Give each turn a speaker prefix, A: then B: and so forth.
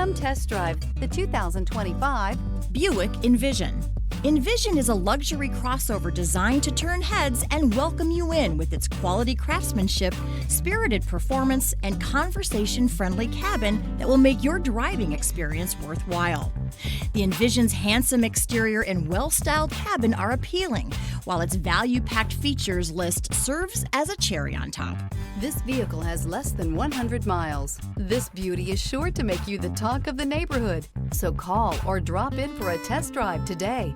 A: Come test drive the 2025
B: Buick Envision. Envision is a luxury crossover designed to turn heads and welcome you in with its quality craftsmanship, spirited performance, and conversation-friendly cabin that will make your driving experience worthwhile. The Envision's handsome exterior and well-styled cabin are appealing, while its value-packed features list serves as a cherry on top.
A: This vehicle has less than 100 miles. This beauty is sure to make you the talk of the neighborhood. So call or drop in for a test drive today.